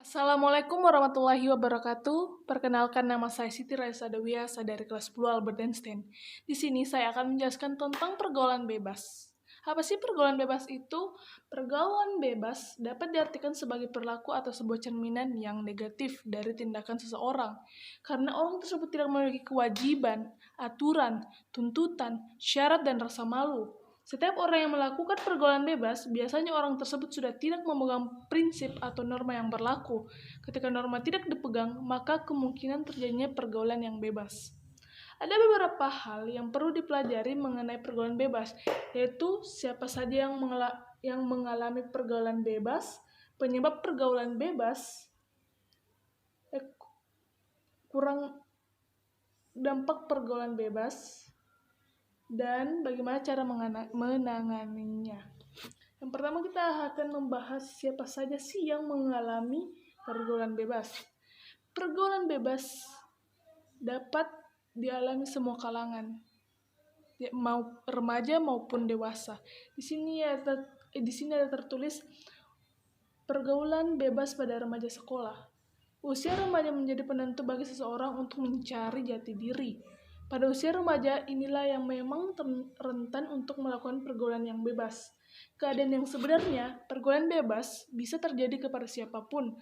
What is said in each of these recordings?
Assalamualaikum warahmatullahi wabarakatuh. Perkenalkan, nama saya Siti Raisa Dewiasa dari kelas 10 Albert Einstein. Di sini saya akan menjelaskan tentang pergaulan bebas. Apa sih pergaulan bebas itu? Pergaulan bebas dapat diartikan sebagai perilaku atau sebuah cerminan yang negatif dari tindakan seseorang. Karena orang tersebut tidak memiliki kewajiban, aturan, tuntutan, syarat, dan rasa malu. Setiap orang yang melakukan pergaulan bebas, biasanya orang tersebut sudah tidak memegang prinsip atau norma yang berlaku. Ketika norma tidak dipegang, maka kemungkinan terjadinya pergaulan yang bebas. Ada beberapa hal yang perlu dipelajari mengenai pergaulan bebas, yaitu siapa saja yang mengalami pergaulan bebas, penyebab pergaulan bebas, kurang dampak pergaulan bebas, dan bagaimana cara menanganinya. Yang pertama, kita akan membahas siapa saja sih yang mengalami pergaulan bebas. Pergaulan bebas dapat dialami semua kalangan, mau remaja maupun dewasa. Di sini ada tertulis pergaulan bebas pada remaja sekolah. Usia remaja menjadi penentu bagi seseorang untuk mencari jati diri. Pada usia remaja, inilah yang memang rentan untuk melakukan pergaulan yang bebas. Keadaan yang sebenarnya, pergaulan bebas bisa terjadi kepada siapapun.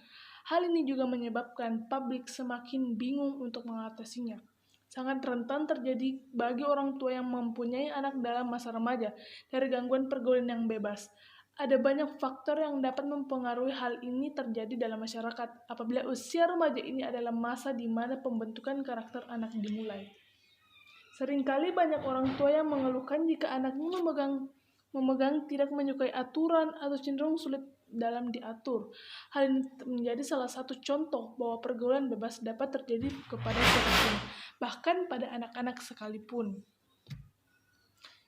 Hal ini juga menyebabkan publik semakin bingung untuk mengatasinya. Sangat rentan terjadi bagi orang tua yang mempunyai anak dalam masa remaja dari gangguan pergaulan yang bebas. Ada banyak faktor yang dapat mempengaruhi hal ini terjadi dalam masyarakat apabila usia remaja ini adalah masa di mana pembentukan karakter anak dimulai. Seringkali banyak orang tua yang mengeluhkan jika anaknya memegang tidak menyukai aturan atau cenderung sulit dalam diatur. Hal ini menjadi salah satu contoh bahwa pergaulan bebas dapat terjadi kepada siapapun, bahkan pada anak-anak sekalipun.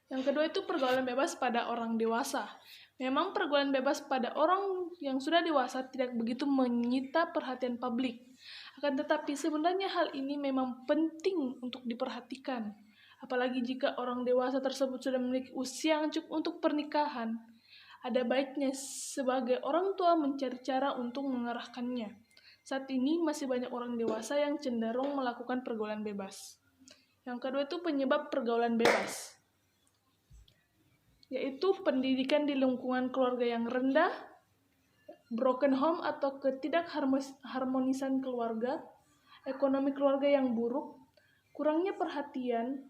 Yang kedua itu pergaulan bebas pada orang dewasa. Memang pergaulan bebas pada orang yang sudah dewasa tidak begitu menyita perhatian publik. Akan tetapi sebenarnya hal ini memang penting untuk diperhatikan. Apalagi jika orang dewasa tersebut sudah memiliki usia yang cukup untuk pernikahan. Ada baiknya sebagai orang tua mencari cara untuk mengarahkannya. Saat ini masih banyak orang dewasa yang cenderung melakukan pergaulan bebas. Yang kedua itu penyebab pergaulan bebas, yaitu pendidikan di lingkungan keluarga yang rendah, broken home atau ketidakharmonisan keluarga, ekonomi keluarga yang buruk, kurangnya perhatian,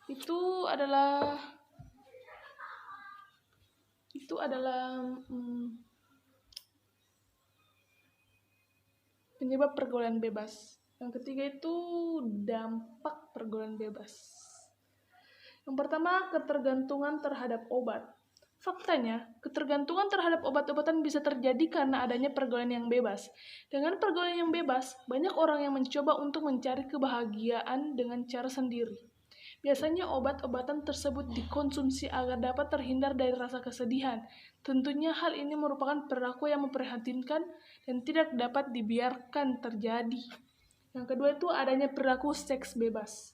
itu adalah penyebab pergaulan bebas. Yang ketiga itu dampak pergaulan bebas. Yang pertama, ketergantungan terhadap obat. Faktanya, ketergantungan terhadap obat-obatan bisa terjadi karena adanya pergaulan yang bebas. Dengan pergaulan yang bebas, banyak orang yang mencoba untuk mencari kebahagiaan dengan cara sendiri. Biasanya obat-obatan tersebut dikonsumsi agar dapat terhindar dari rasa kesedihan. Tentunya hal ini merupakan perilaku yang memprihatinkan dan tidak dapat dibiarkan terjadi. Yang kedua itu adanya perilaku seks bebas.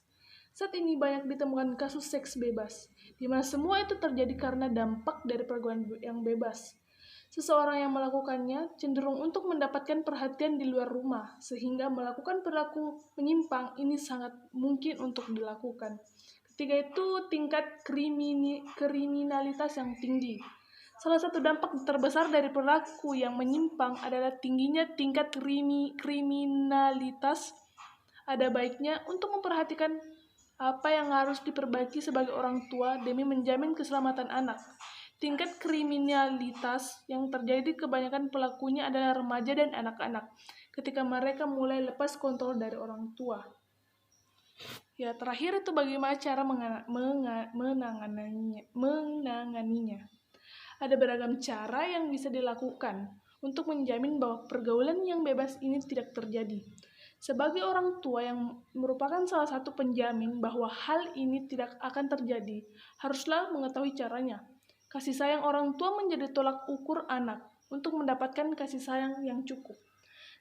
Saat ini banyak ditemukan kasus seks bebas, di mana semua itu terjadi karena dampak dari pergaulan yang bebas. Seseorang yang melakukannya cenderung untuk mendapatkan perhatian di luar rumah, sehingga melakukan perilaku menyimpang ini sangat mungkin untuk dilakukan. Ketiga itu tingkat kriminalitas yang tinggi. Salah satu dampak terbesar dari perilaku yang menyimpang adalah tingginya tingkat kriminalitas. Ada baiknya untuk memperhatikan apa yang harus diperbaiki sebagai orang tua demi menjamin keselamatan anak. Tingkat kriminalitas yang terjadi kebanyakan pelakunya adalah remaja dan anak-anak ketika mereka mulai lepas kontrol dari orang tua. Ya, terakhir itu bagaimana cara menanganinya. Ada beragam cara yang bisa dilakukan untuk menjamin bahwa pergaulan yang bebas ini tidak terjadi. Sebagai orang tua yang merupakan salah satu penjamin bahwa hal ini tidak akan terjadi, haruslah mengetahui caranya. Kasih sayang orang tua menjadi tolak ukur anak untuk mendapatkan kasih sayang yang cukup.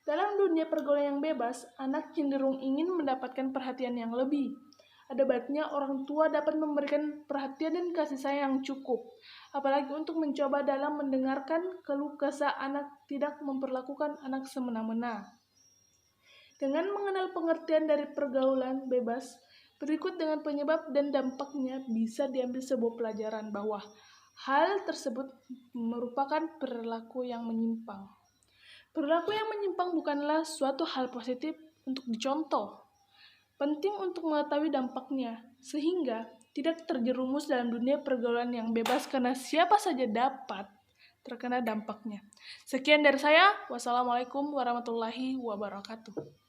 Dalam dunia pergaulan yang bebas, anak cenderung ingin mendapatkan perhatian yang lebih. ada baiknya orang tua dapat memberikan perhatian dan kasih sayang yang cukup, apalagi untuk mencoba dalam mendengarkan keluh kesah anak, tidak memperlakukan anak semena-mena. Dengan mengenal pengertian dari pergaulan bebas, berikut dengan penyebab dan dampaknya bisa diambil sebuah pelajaran bahwa hal tersebut merupakan perilaku yang menyimpang. Perilaku yang menyimpang bukanlah suatu hal positif untuk dicontoh. Penting untuk mengetahui dampaknya, sehingga tidak terjerumus dalam dunia pergaulan yang bebas karena siapa saja dapat terkena dampaknya. Sekian dari saya. Wassalamualaikum warahmatullahi wabarakatuh.